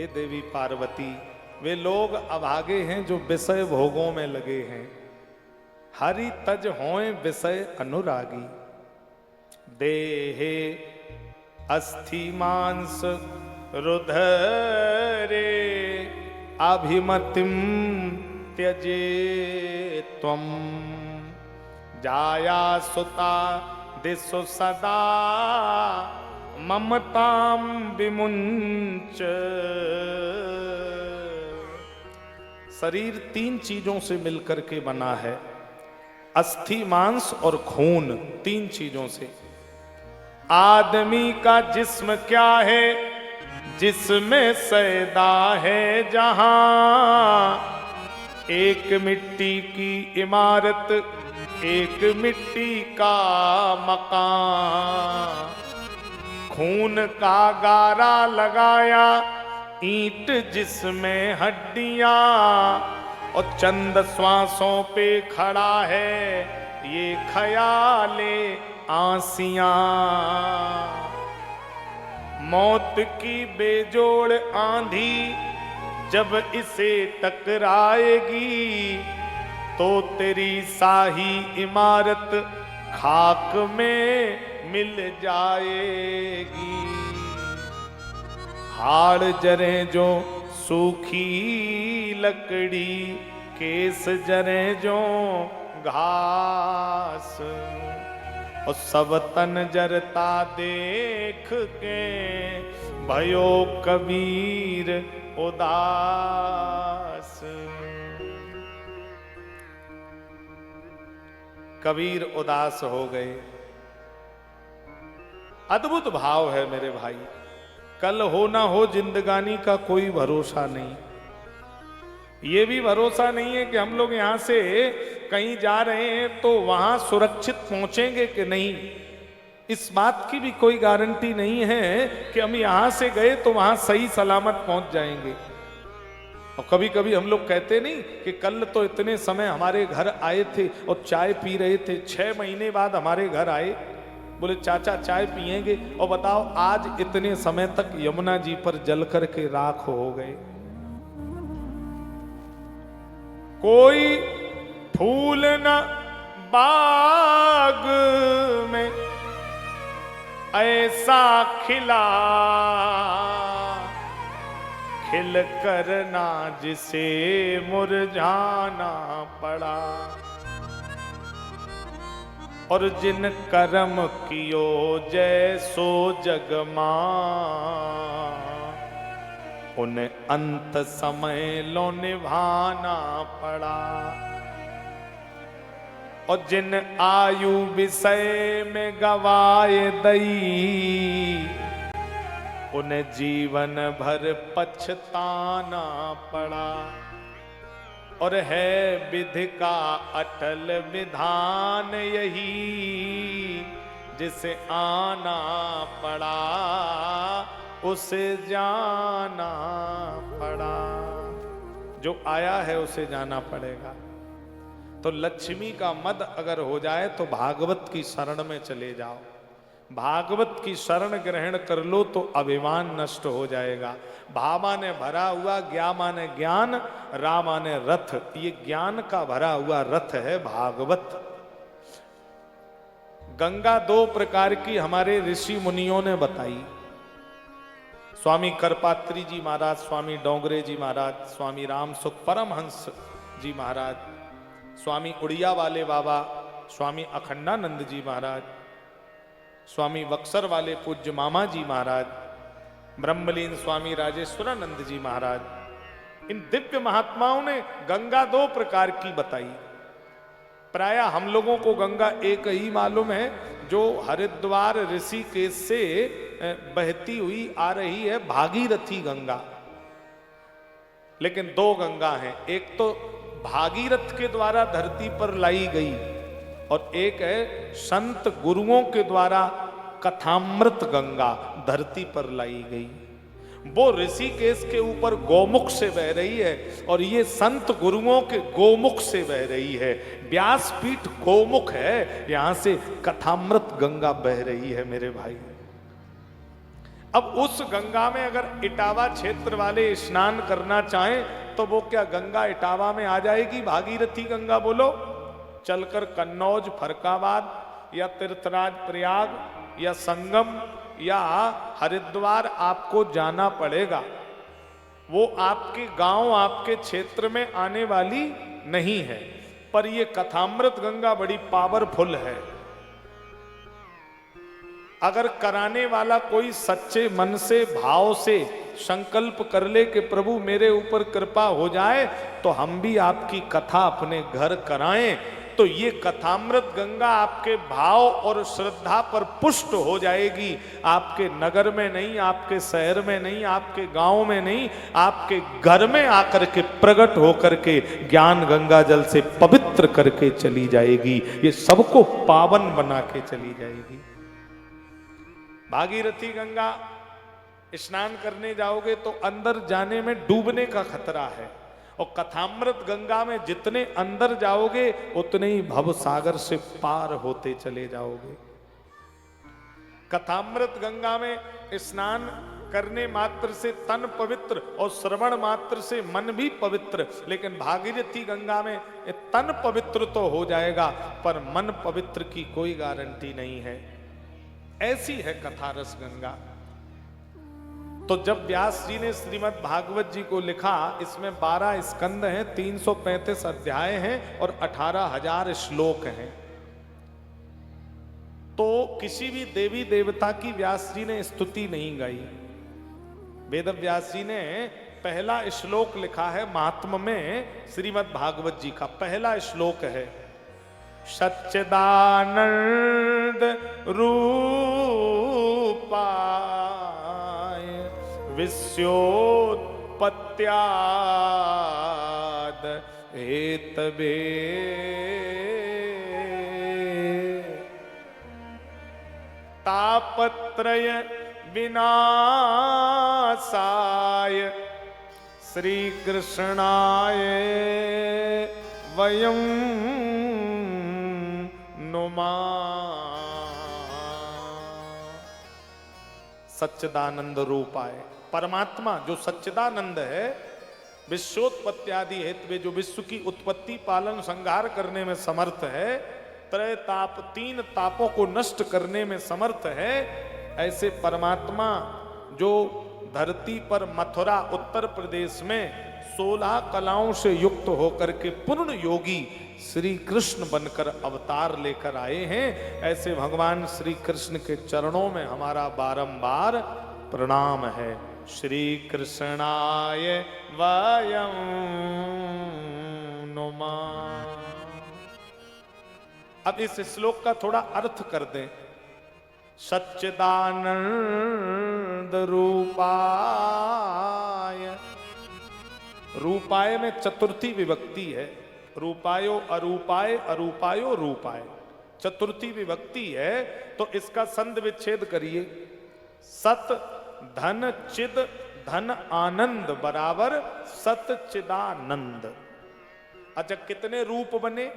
हे देवी पार्वती, वे लोग अभागे हैं जो विषय भोगों में लगे हैं। हरि तज होए विषय अनुरागी। देहे अस्थि मांस रुधरे अभिमतिम त्यजे त्वम। जाया सुता दिशु सदा ममताम विमुंच। शरीर 3 चीजों से मिलकर के बना है, अस्थि मांस और खून, 3 चीजों से। आदमी का जिस्म क्या है, जिसमें सैदा है जहां। एक मिट्टी की इमारत, एक मिट्टी का मकान। खून का गारा लगाया, ईंट जिसमें हड्डियां, और चंद श्वासों पे खड़ा है ये ख्याले आसियां। मौत की बेजोड़ आंधी जब इसे टकराएगी, तो तेरी शाही इमारत खाक में मिल जाएगी। हाड़ जरे जो सूखी लकड़ी, केस जरे जो घास, और सब तन जरता देख के भयो कबीर उदास। कबीर उदास हो गए। अद्भुत भाव है मेरे भाई। कल हो ना हो जिंदगानी का कोई भरोसा नहीं। ये भी भरोसा नहीं है कि हम लोग यहां से कहीं जा रहे हैं तो वहां सुरक्षित पहुंचेंगे कि नहीं। इस बात की भी कोई गारंटी नहीं है कि हम यहां से गए तो वहां सही सलामत पहुंच जाएंगे। और कभी कभी हम लोग कहते नहीं कि कल तो इतने समय हमारे घर आए थे और चाय पी रहे थे, 6 महीने बाद हमारे घर आए, बोले चाचा चाय पिएंगे, और बताओ आज इतने समय तक यमुना जी पर जल करके राख हो गए। कोई फूल न बाग में ऐसा खिला, खिल कर ना जिसे मुरझाना पड़ा। और जिन कर्म कियो जैसो जगमा, उन्हें अंत समय लो निभाना पड़ा। और जिन आयु विषय में गवाए दई, उन्हें जीवन भर पछताना पड़ा। और है विधि का अटल विधान यही, जिसे आना पड़ा उसे जाना पड़ा। जो आया है उसे जाना पड़ेगा। तो लक्ष्मी का मद अगर हो जाए तो भागवत की शरण में चले जाओ। भागवत की शरण ग्रहण कर लो तो अभिमान नष्ट हो जाएगा। भा माने भरा हुआ, ज्ञा माने ज्ञान, रा माने रथ। ये ज्ञान का भरा हुआ रथ है भागवत। गंगा 2 प्रकार की हमारे ऋषि मुनियों ने बताई। स्वामी करपात्री जी महाराज, स्वामी डोंगरे जी महाराज, स्वामी राम सुख परमहंस जी महाराज, स्वामी उड़िया वाले बाबा, स्वामी अखंडानंद जी महाराज, स्वामी बक्सर वाले पूज्य मामा जी महाराज, ब्रह्मलीन स्वामी राजेश्वरानंद जी महाराज। इन दिव्य महात्माओं ने गंगा 2 प्रकार की बताई। प्राय हम लोगों को गंगा एक ही मालूम है, जो हरिद्वार ऋषिकेश से बहती हुई आ रही है, भागीरथी गंगा। लेकिन 2 गंगा हैं। एक तो भागीरथ के द्वारा धरती पर लाई गई, और एक है संत गुरुओं के द्वारा कथामृत गंगा धरती पर लाई गई। वो ऋषिकेश के ऊपर गोमुख से बह रही है, और ये संत गुरुओं के गोमुख से बह रही है। व्यासपीठ गोमुख है, यहां से कथामृत गंगा बह रही है मेरे भाई। अब उस गंगा में अगर इटावा क्षेत्र वाले स्नान करना चाहें तो वो क्या गंगा इटावा में आ जाएगी? भागीरथी गंगा बोलो। चलकर कन्नौज, फरकाबाद या तीर्थराज प्रयाग या संगम या हरिद्वार आपको जाना पड़ेगा। वो आपके गांव, आपके क्षेत्र में आने वाली नहीं है। पर ये कथामृत गंगा बड़ी पावरफुल है। अगर कराने वाला कोई सच्चे मन से, भाव से संकल्प कर ले कि प्रभु मेरे ऊपर कृपा हो जाए तो हम भी आपकी कथा अपने घर कराएं, तो ये कथामृत गंगा आपके भाव और श्रद्धा पर पुष्ट हो जाएगी। आपके नगर में नहीं, आपके शहर में नहीं, आपके गांव में नहीं, आपके घर में आकर के प्रकट होकर के ज्ञान गंगा जल से पवित्र करके चली जाएगी। ये सबको पावन बना के चली जाएगी। भागीरथी गंगा स्नान करने जाओगे तो अंदर जाने में डूबने का खतरा है, और कथामृत गंगा में जितने अंदर जाओगे उतने ही भव सागर से पार होते चले जाओगे। कथामृत गंगा में स्नान करने मात्र से तन पवित्र और श्रवण मात्र से मन भी पवित्र, लेकिन भागीरथी गंगा में तन पवित्र तो हो जाएगा पर मन पवित्र की कोई गारंटी नहीं है। ऐसी है कथारस गंगा। तो जब व्यास जी ने श्रीमद् भागवत जी को लिखा, इसमें 12 स्कंद हैं, 335 अध्याय हैं और 18,000 श्लोक हैं। तो किसी भी देवी देवता की व्यास जी ने स्तुति नहीं गाई। वेद व्यास जी ने पहला श्लोक लिखा है महात्म में, श्रीमद् भागवत जी का पहला श्लोक है, सच्चिदानंद रूपाय विश्वोत्पत्त्याद हेतवे तापत्रय विनाशाय श्री कृष्णाय वयं सच्चिदानंद रूपाय। परमात्मा जो सच्चिदानंद है, विश्वोत्पत्ति आदि हेतु जो विश्व की उत्पत्ति पालन संहार करने में समर्थ है, त्रय ताप 3 तापों को नष्ट करने में समर्थ है, ऐसे परमात्मा जो धरती पर मथुरा उत्तर प्रदेश में 16 कलाओं से युक्त होकर के पूर्ण योगी श्री कृष्ण बनकर अवतार लेकर आए हैं, ऐसे भगवान श्री कृष्ण के चरणों में हमारा बारंबार प्रणाम है। श्री कृष्णाय वयं नुमः। अब इस श्लोक का थोड़ा अर्थ कर दें। सच्चिदानंद रूपाय, रूपाय में चतुर्थी विभक्ति है, रूपायो अरूपाय, अरूपायो रूपाय, चतुर्थी विभक्ति है। तो इसका संध विच्छेद करिए। सत धन चिद धन आनंद बराबर सत चिदानंद। अच्छा, कितने रूप बने?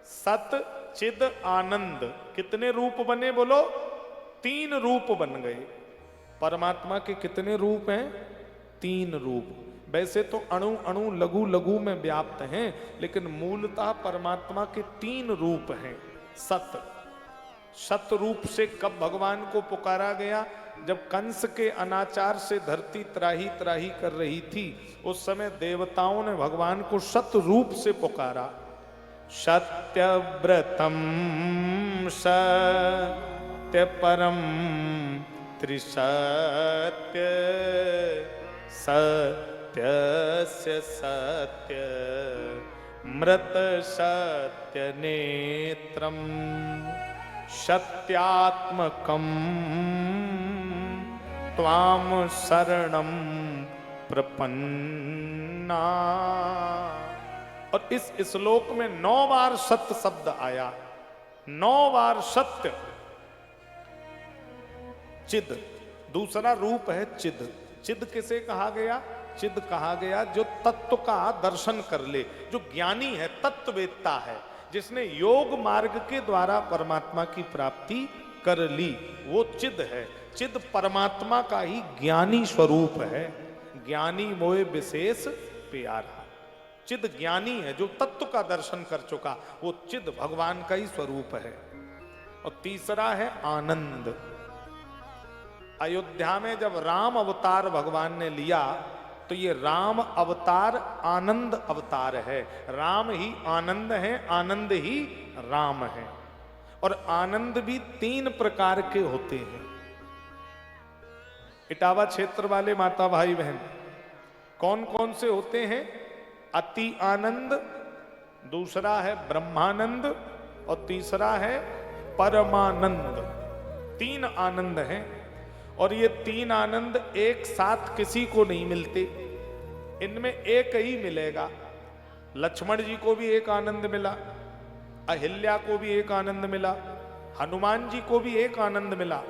सत चिद आनंद। कितने रूप बने बोलो? 3 रूप बन गए। परमात्मा के कितने रूप हैं? 3 रूप। वैसे तो अणु अणु लघु लघु में व्याप्त हैं, लेकिन मूलतः परमात्मा के 3 रूप हैं। सत रूप से कब भगवान को पुकारा गया? जब कंस के अनाचार से धरती त्राही त्राही कर रही थी, उस समय देवताओं ने भगवान को सत रूप से पुकारा। सत्यव्रतम सत्य परम त्रिसत्य सत्यस्य सत्य मृत सत्य नेत्रम सत्यात्मकम त्वाम शरणम प्रपन्ना। और इस श्लोक में 9 बार सत्य शब्द आया, 9 बार सत्य। चिद दूसरा रूप है चिद। चिद किसे कहा गया? चिद कहा गया जो तत्व का दर्शन कर ले, जो ज्ञानी है, तत्ववेत्ता है, जिसने योग मार्ग के द्वारा परमात्मा की प्राप्ति कर ली, वो चिद है। चिद परमात्मा का ही ज्ञानी स्वरूप है। ज्ञानी मोए विशेष प्यारा। चिद ज्ञानी है, जो तत्व का दर्शन कर चुका, वो चिद भगवान का ही स्वरूप है। और तीसरा है आनंद। अयोध्या में जब राम अवतार भगवान ने लिया तो ये राम अवतार आनंद अवतार है। राम ही आनंद है, आनंद ही राम है। और आनंद भी 3 प्रकार के होते हैं। इटावा क्षेत्र वाले माता भाई बहन कौन कौन से होते हैं? अति आनंद, दूसरा है ब्रह्मानंद और तीसरा है परमानंद। 3 आनंद हैं और ये 3 आनंद एक साथ किसी को नहीं मिलते। इनमें एक ही मिलेगा। लक्ष्मण जी को भी एक आनंद मिला, अहिल्या को भी एक आनंद मिला, हनुमान जी को भी एक आनंद मिला,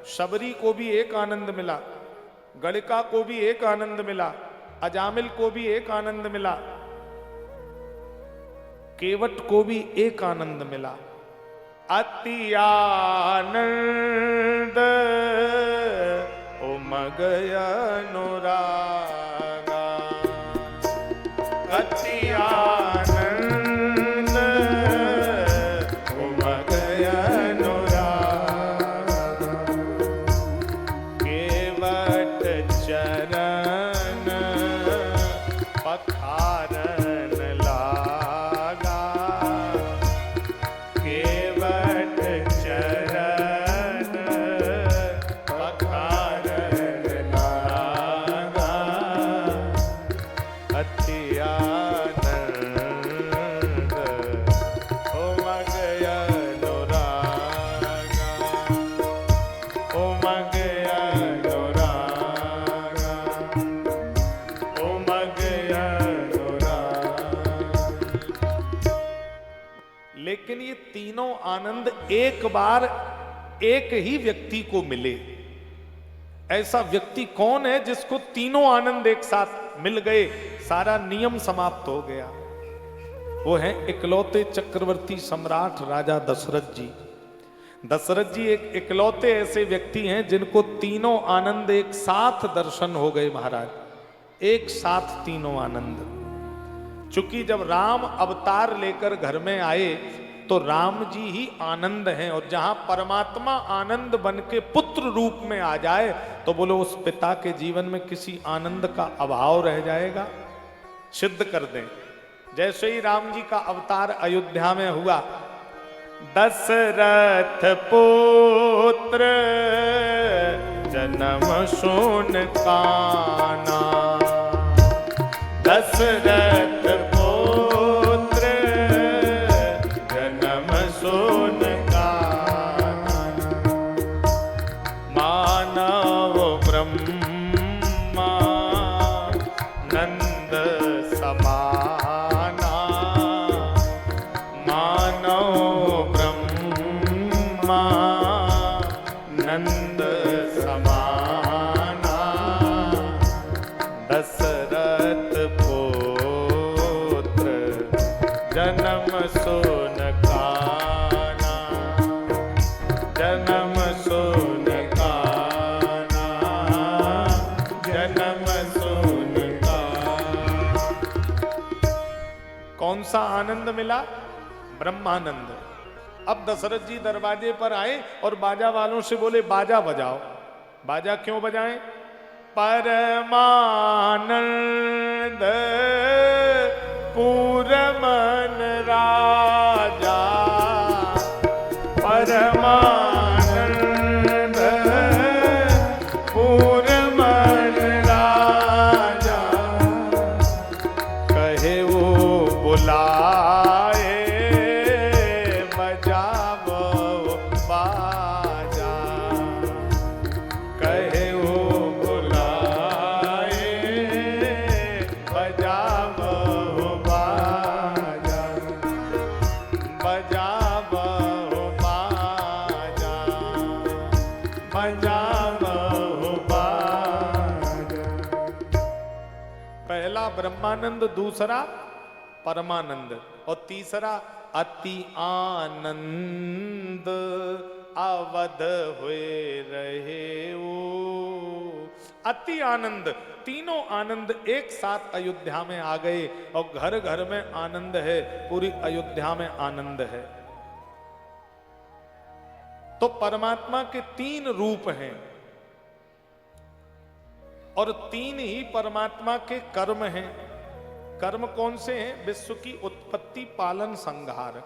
शबरी को भी एक आनंद मिला, गणिका को भी एक आनंद मिला, अजामिल को भी एक आनंद मिला, केवट को भी एक आनंद मिला। अति आनंद उमग अनुरागा। अति आनंद उमग अनुरागा। केवट चरण पखारन लागा। केवट चरण पखारन लागा। अति आनंद उमग अनुरागा। उमग अनुरागा। उमग अनुरागा। लेकिन ये तीनों आनंद एक बार एक ही व्यक्ति को मिले। ऐसा व्यक्ति कौन है जिसको तीनों आनंद एक साथ मिल गए, सारा नियम समाप्त हो गया? वो है इकलौते चक्रवर्ती सम्राट राजा दशरथ जी। दशरथ जी एक इकलौते ऐसे व्यक्ति हैं जिनको तीनों आनंद एक साथ दर्शन हो गए महाराज। एक साथ तीनों आनंद। चूंकि जब राम अवतार लेकर घर में आए तो राम जी ही आनंद हैं, और जहां परमात्मा आनंद बन के पुत्र रूप में आ जाए तो बोलो उस पिता के जीवन में किसी आनंद का अभाव रह जाएगा? सिद्ध कर दें। जैसे ही राम जी का अवतार अयोध्या में हुआ, दशरथ पुत्र जन्म सुन काना। दशरथ पुत्र जन्म सुन काना। मानव ब्रह्मा नंद समाना। मानव ब्रह्मा नंद समाना। दशरथ पुत्र जन्म सुन काना। जन्म सुन काना। जन्म सुन काना। कौन सा आनंद मिला? ब्रह्मानंद। अब दशरथ जी दरवाजे पर आए और बाजा वालों से बोले बाजा बजाओ। बाजा क्यों बजाएं? परमानंद पूरमन राजा। परमानंद पूरमन राजा। कहे वो बुलाए बजाओ बाजा। कहे वो बुलाए बजाओ बाजा। बजाओ बाजा। बजाओ बाजा। पहला ब्रह्मानंद, दूसरा परमानंद और तीसरा अति आनंद। अवध हुए रहे वो। अति आनंद, तीनों आनंद एक साथ अयोध्या में आ गए और घर घर में आनंद है, पूरी अयोध्या में आनंद है। तो परमात्मा के तीन रूप हैं और तीन ही परमात्मा के कर्म हैं। कर्म कौन से हैं? विश्व की उत्पत्ति, पालन, संहार।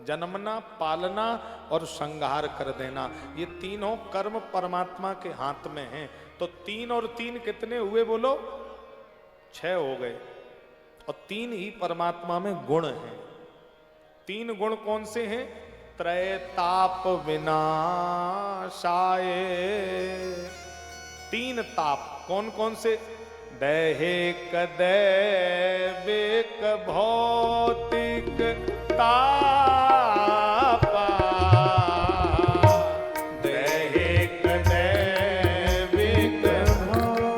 जन्मना, पालना और संहार कर देना, ये तीनों कर्म परमात्मा के हाथ में हैं। तो 3 और 3 कितने हुए बोलो? 6 हो गए। और 3 ही परमात्मा में गुण हैं। 3 गुण कौन से हैं? त्रैताप विनाशाय। 3 ताप कौन कौन से? दैहिक, दैविक, भौतिक तापा। दैहिक, दैविक,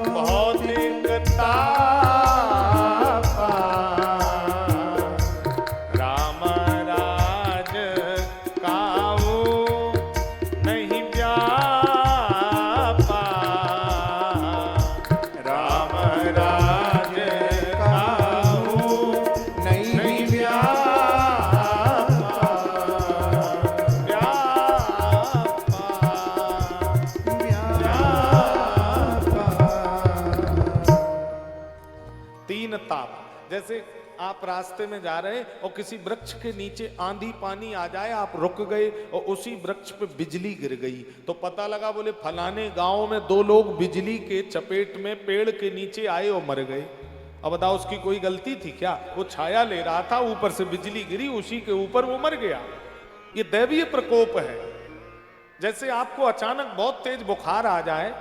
भौतिक तापा। राम राज काऊ नहीं व्यापा। राम राज काऊ नहीं व्यापा। तीन ताप। जैसे आप रास्ते में जा रहे हैं और किसी वृक्ष के नीचे आंधी पानी आ जाए, आप रुक गए और उसी वृक्ष पे बिजली गिर गई, तो पता लगा बोले फलाने गांव में 2 लोग बिजली के चपेट में पेड़ के नीचे आए और मर गए। अब बताओ उसकी कोई गलती थी क्या? वो छाया ले रहा था, ऊपर से बिजली गिरी, उसी के ऊपर वो मर गया। ये दैवीय प्रकोप है। जैसे आपको अचानक बहुत तेज बुखार आ जाए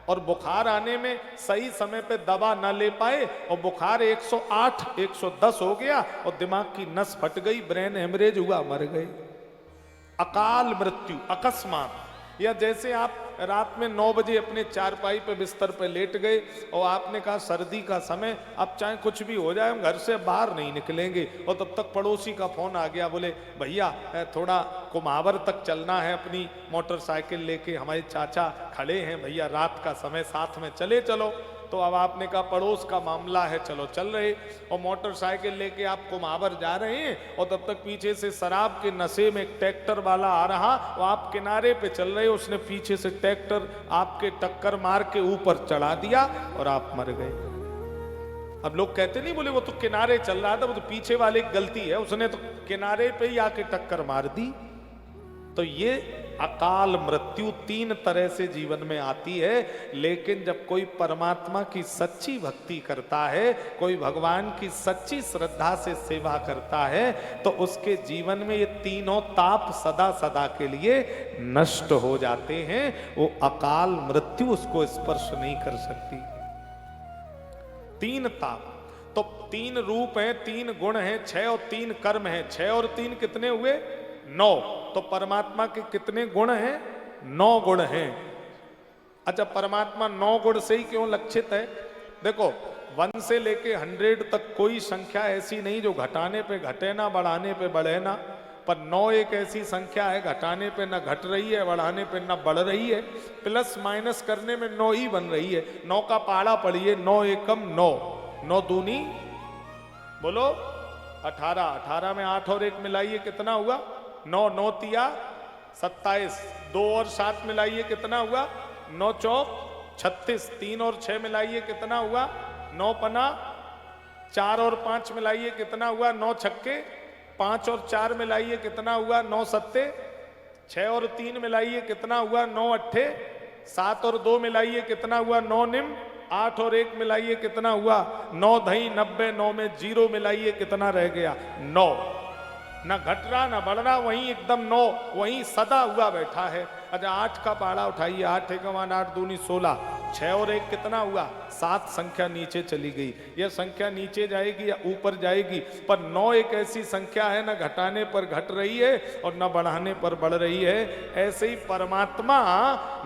और बुखार आने में सही समय पे दवा न ले पाए और बुखार 108, 110 हो गया और दिमाग की नस फट गई, ब्रेन हेमरेज हुआ, मर गए। अकाल मृत्यु, अकस्मात। या जैसे आप रात में 9 बजे अपने चारपाई पे बिस्तर पे लेट गए और आपने कहा सर्दी का समय, अब चाहे कुछ भी हो जाए हम घर से बाहर नहीं निकलेंगे, और तब तक पड़ोसी का फोन आ गया, बोले भैया थोड़ा कुमावर तक चलना है, अपनी मोटरसाइकिल लेके हमारे चाचा खड़े हैं, भैया रात का समय साथ में चले चलो। तो अब आपने कहा पड़ोस का मामला है, चलो चल रहे, और मोटरसाइकिल लेके आप कुमावर जा रहे हैं और तब तक पीछे से शराब के नशे में एक ट्रैक्टर वाला आ रहा, वो आप किनारे पे चल रहे, उसने पीछे से ट्रैक्टर आपके टक्कर मार के ऊपर चढ़ा दिया और आप मर गए। अब लोग कहते नहीं, बोले वो तो किनारे चल रहा था, वो तो पीछे वाले की गलती है, उसने तो किनारे पे ही आके टक्कर मार दी। तो ये अकाल मृत्यु 3 तरह से जीवन में आती है। लेकिन जब कोई परमात्मा की सच्ची भक्ति करता है, कोई भगवान की सच्ची श्रद्धा से सेवा करता है, तो उसके जीवन में ये तीनों ताप सदा सदा के लिए नष्ट हो जाते हैं। वो अकाल मृत्यु उसको स्पर्श नहीं कर सकती। 3 ताप, तो 3 रूप हैं, 3 गुण हैं, 6 और 3 कर्म हैं। 6 और 3 कितने हुए? 9। तो परमात्मा के कितने गुण हैं? 9 गुण हैं। अच्छा, परमात्मा 9 गुण से ही क्यों लक्षित है? देखो 1 से लेके 100 तक कोई संख्या ऐसी नहीं जो घटाने पे घटे ना, बढ़ाने पे बढ़े ना, पर 9 एक ऐसी संख्या है घटाने पे ना घट रही है, बढ़ाने पे ना बढ़ रही है, प्लस माइनस करने में 9 ही बन रही है। 9 का पहाड़ा पढ़िए, 9 एकम 9, 9 दूनी बोलो 18, 18 में 8 और 1 मिलाइए कितना हुआ? 9, 9 तिया 27, 2 और 7 मिलाइए कितना हुआ? 9 चौक 36, 3 और 6 मिलाइए कितना हुआ? 9 पना, 4 और 5 मिलाइए कितना हुआ? 9 छक्के, 5 और 4 मिलाइए कितना हुआ? 9 सत्ते, 6 और 3 मिलाइए कितना हुआ? 9 अट्ठे, 7 और 2 मिलाइए कितना हुआ? 9 निम, 8 और 1 मिलाइए कितना हुआ? 9 दही 90, 9 में 0 मिलाइए कितना रह गया? 9। ना घट रहा ना बढ़ रहा, वहीं एकदम 9 वहीं सदा हुआ बैठा है। अच्छा 8 का पहाड़ा उठाइए, 8 एकम 8, 8 दूनी 16, 6 और 1 कितना हुआ? 7 संख्या नीचे चली गई। यह संख्या नीचे जाएगी या ऊपर जाएगी, पर 9 एक ऐसी संख्या है न घटाने पर घट रही है और न बढ़ाने पर बढ़ रही है। ऐसे ही परमात्मा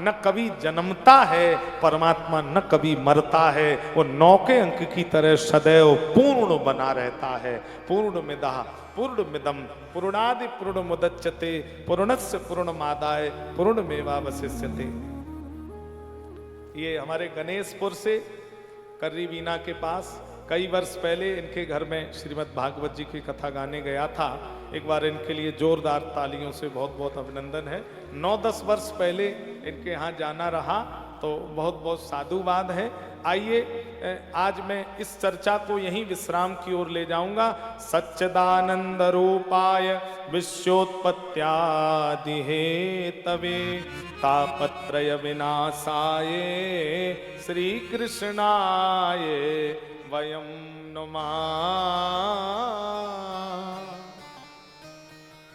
न कभी जन्मता है, परमात्मा न कभी मरता है, वो 9 के अंक की तरह सदैव पूर्ण बना रहता है। पूर्णमिदः पूर्णमिदं पूर्णादि पूर्णमुदच्यते पूर्णस्य पूर्णमादाय पूर्णमेवावशिष्यते। ये हमारे गणेशपुर से कर्री बीना के पास कई वर्ष पहले इनके घर में श्रीमद् भागवत जी की कथा गाने गया था। एक बार इनके लिए जोरदार तालियों से बहुत बहुत अभिनंदन है। 9-10 वर्ष पहले इनके यहाँ जाना रहा, तो बहुत बहुत साधुवाद है। आइए आज मैं इस चर्चा को यहीं विश्राम की ओर ले जाऊंगा। सच्चिदानंद रूपाय विश्वोत्पत्त्यादि हेतवे तापत्रय विनाशाय श्री कृष्णाय वयं नुमा